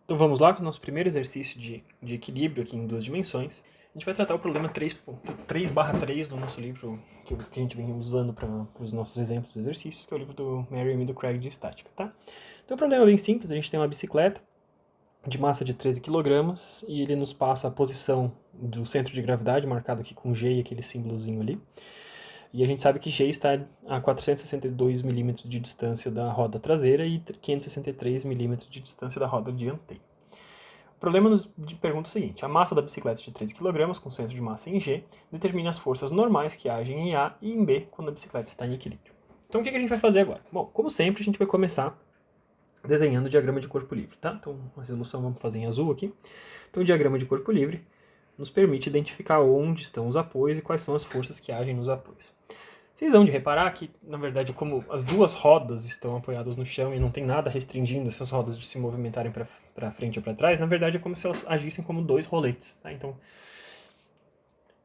Então vamos lá com o nosso primeiro exercício de equilíbrio aqui em duas dimensões. A gente vai tratar o problema 3/3 do nosso livro, que a gente vem usando para os nossos exemplos de exercícios, que é o livro do Merriam e do Craig de estática, tá? Então o problema é bem simples, a gente tem uma bicicleta de massa de 13 kg e ele nos passa a posição do centro de gravidade, marcado aqui com G e aquele símbolozinho ali. E a gente sabe que G está a 462 milímetros de distância da roda traseira e 563 milímetros de distância da roda dianteira. O problema nos pergunta o seguinte: a massa da bicicleta de 13 kg, com centro de massa em G, determina as forças normais que agem em A e em B quando a bicicleta está em equilíbrio. Então o que a gente vai fazer agora? Bom, como sempre, a gente vai começar desenhando o diagrama de corpo livre, tá? Então a resolução vamos fazer em azul aqui. Então o diagrama de corpo livre nos permite identificar onde estão os apoios e quais são as forças que agem nos apoios. Vocês vão de reparar que, na verdade, como as duas rodas estão apoiadas no chão e não tem nada restringindo essas rodas de se movimentarem para frente ou para trás, na verdade é como se elas agissem como dois roletes. Tá? Então,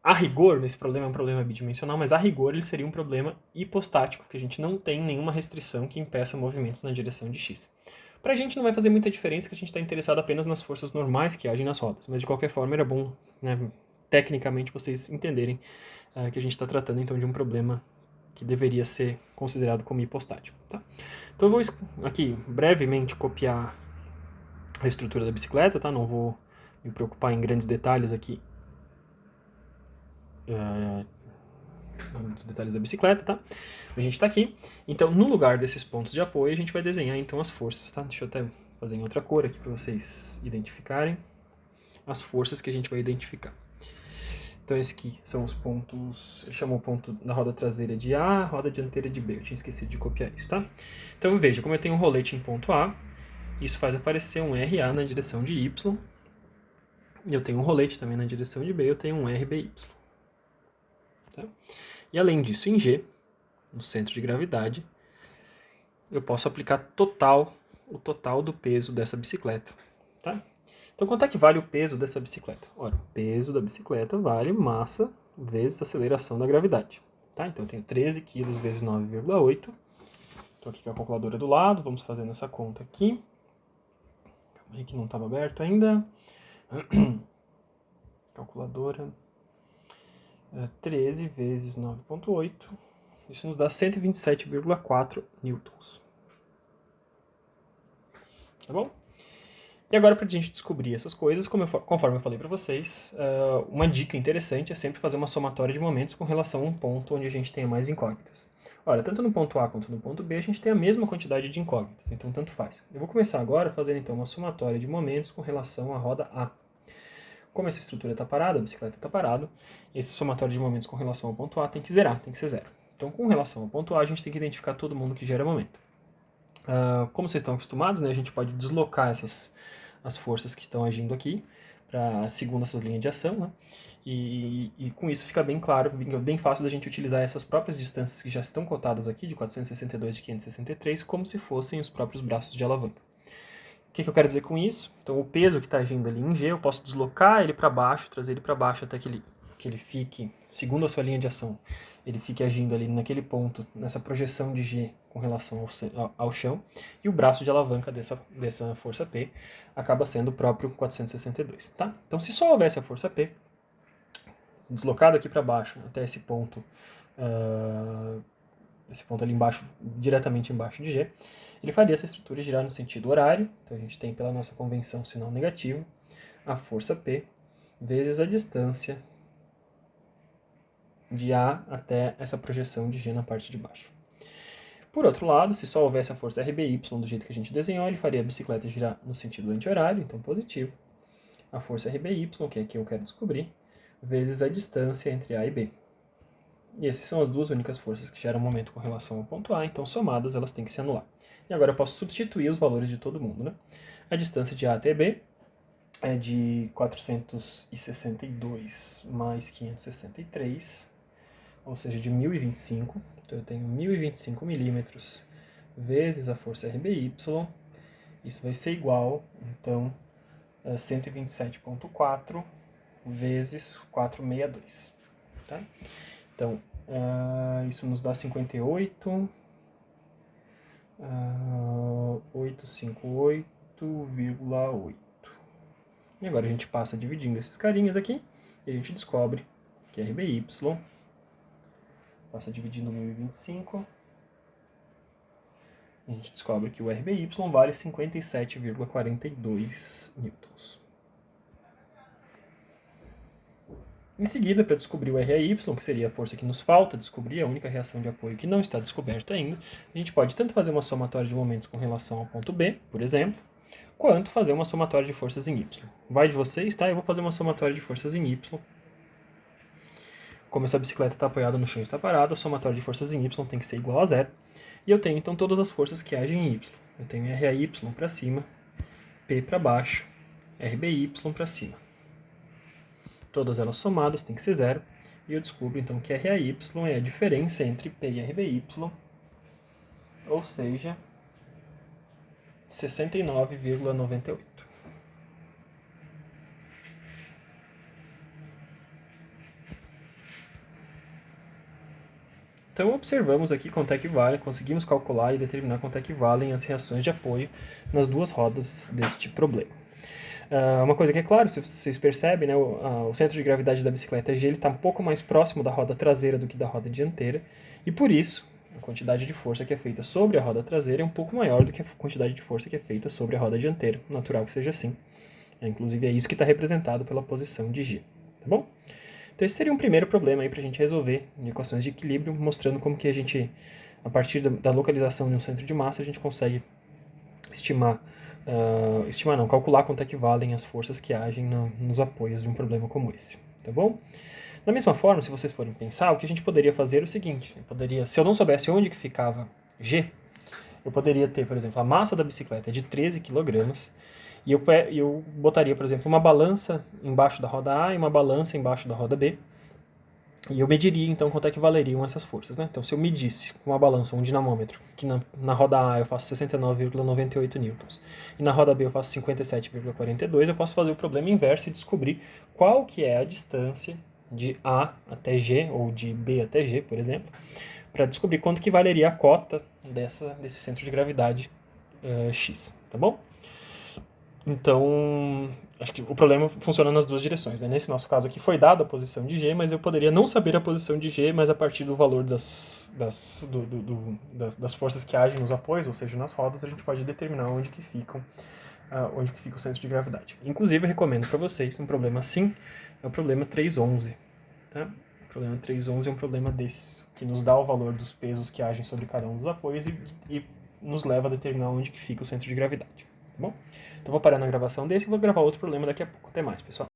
a rigor, nesse problema é um problema bidimensional, mas a rigor ele seria um problema hipostático, que a gente não tem nenhuma restrição que impeça movimentos na direção de x. Para a gente não vai fazer muita diferença, que a gente está interessado apenas nas forças normais que agem nas rodas, mas de qualquer forma era bom, né, tecnicamente, vocês entenderem que a gente está tratando então de um problema que deveria ser considerado como hipostático. Tá? Então eu vou aqui brevemente copiar a estrutura da bicicleta, tá? Não vou me preocupar em grandes detalhes aqui, os detalhes da bicicleta, tá? A gente está aqui. Então, no lugar desses pontos de apoio, a gente vai desenhar então as forças, tá? Deixa eu até fazer em outra cor aqui para vocês identificarem as forças que a gente vai identificar. Então, esses aqui são os pontos. Ele chamou o ponto da roda traseira de A, roda dianteira de B. Eu tinha esquecido de copiar isso, tá? Então, veja, como eu tenho um rolete em ponto A, isso faz aparecer um RA na direção de Y. E eu tenho um rolete também na direção de B, eu tenho um RBY. Tá? E além disso, em G, no centro de gravidade, eu posso aplicar o total do peso dessa bicicleta. Tá? Então, quanto é que vale o peso dessa bicicleta? Ora, o peso da bicicleta vale massa vezes aceleração da gravidade. Tá? Então, eu tenho 13 kg vezes 9,8. Estou aqui com a calculadora do lado, vamos fazendo essa conta aqui. Calma aí que não estava aberto ainda. Calculadora. 13 vezes 9,8. Isso nos dá 127,4 newtons. Tá bom? E agora, para a gente descobrir essas coisas, conforme eu falei para vocês, uma dica interessante é sempre fazer uma somatória de momentos com relação a um ponto onde a gente tenha mais incógnitas. Olha, tanto no ponto A quanto no ponto B, a gente tem a mesma quantidade de incógnitas, então tanto faz. Eu vou começar agora fazendo então uma somatória de momentos com relação à roda A. Como essa estrutura está parada, a bicicleta está parada, esse somatório de momentos com relação ao ponto A tem que zerar, tem que ser zero. Então, com relação ao ponto A, a gente tem que identificar todo mundo que gera momento. Como vocês estão acostumados, né, a gente pode deslocar as forças que estão agindo aqui segundo a sua linha de ação, né? E com isso fica bem claro, bem fácil da gente utilizar essas próprias distâncias que já estão cotadas aqui, de 462 e de 563, como se fossem os próprios braços de alavanca. O que eu quero dizer com isso? Então, o peso que está agindo ali em G, eu posso deslocar ele para baixo, trazer ele para baixo até que ele fique, segundo a sua linha de ação, ele fique agindo ali naquele ponto, nessa projeção de G com relação ao chão, e o braço de alavanca dessa força P acaba sendo o próprio 462, tá? Então, se só houvesse a força P, deslocado aqui para baixo até esse ponto ali embaixo, diretamente embaixo de G, ele faria essa estrutura girar no sentido horário. Então a gente tem, pela nossa convenção sinal negativo, a força P vezes a distância de A até essa projeção de G na parte de baixo. Por outro lado, se só houvesse a força RBY do jeito que a gente desenhou, ele faria a bicicleta girar no sentido anti-horário, então positivo. A força RBY, que é a que eu quero descobrir, vezes a distância entre A e B. E essas são as duas únicas forças que geram momento com relação ao ponto A, então somadas elas têm que se anular. E agora eu posso substituir os valores de todo mundo, né? A distância de A até B é de 462 mais 563, ou seja, de 1025. Então eu tenho 1025 milímetros vezes a força RBY. Isso vai ser igual, então, a 127,4 vezes 462. Tá? Então, isso nos dá 58, 858,8. E agora a gente passa dividindo esses carinhas aqui, e a gente descobre que RBY passa dividindo 1025, e a gente descobre que o RBY vale 57,42 newtons. Em seguida, para descobrir o RAY, que seria a força que nos falta descobrir, a única reação de apoio que não está descoberta ainda, a gente pode tanto fazer uma somatória de momentos com relação ao ponto B, por exemplo, quanto fazer uma somatória de forças em Y. Vai de vocês, tá? Eu vou fazer uma somatória de forças em Y. Como essa bicicleta está apoiada no chão e está parada, a somatória de forças em Y tem que ser igual a zero. E eu tenho, então, todas as forças que agem em Y. Eu tenho RAY para cima, P para baixo, RBY para cima. Todas elas somadas tem que ser zero. E eu descubro, então, que RAY é a diferença entre P e RBY, ou seja, 69,98. Então observamos aqui quanto é que vale, conseguimos calcular e determinar quanto é que valem as reações de apoio nas duas rodas deste problema. Uma coisa que é claro, se vocês percebem, né, o centro de gravidade da bicicleta G está um pouco mais próximo da roda traseira do que da roda dianteira, e por isso a quantidade de força que é feita sobre a roda traseira é um pouco maior do que a quantidade de força que é feita sobre a roda dianteira. Natural que seja assim. Inclusive é isso que está representado pela posição de G. Tá bom? Então esse seria um primeiro problema para a gente resolver em equações de equilíbrio, mostrando como que a gente, a partir da localização de um centro de massa, a gente consegue calcular quanto é que valem as forças que agem nos apoios de um problema como esse. Tá bom? Da mesma forma, se vocês forem pensar, o que a gente poderia fazer é o seguinte, se eu não soubesse onde que ficava G, eu poderia ter, por exemplo, a massa da bicicleta de 13 kg, e eu botaria, por exemplo, uma balança embaixo da roda A e uma balança embaixo da roda B, e eu mediria, então, quanto é que valeriam essas forças, né? Então, se eu medisse com uma balança, um dinamômetro, que na roda A eu faço 69,98 newtons, e na roda B eu faço 57,42, eu posso fazer o problema inverso e descobrir qual que é a distância de A até G, ou de B até G, por exemplo, para descobrir quanto que valeria a cota desse centro de gravidade X, tá bom? Então, acho que o problema funciona nas duas direções, né? Nesse nosso caso aqui foi dada a posição de G, mas eu poderia não saber a posição de G, mas a partir do valor das forças que agem nos apoios, ou seja, nas rodas, a gente pode determinar onde que fica o centro de gravidade. Inclusive, eu recomendo para vocês um problema assim, é o problema 311. Tá? O problema 311 é um problema desse, que nos dá o valor dos pesos que agem sobre cada um dos apoios e nos leva a determinar onde que fica o centro de gravidade. Tá bom? Então vou parar na gravação desse e vou gravar outro problema daqui a pouco. Até mais, pessoal.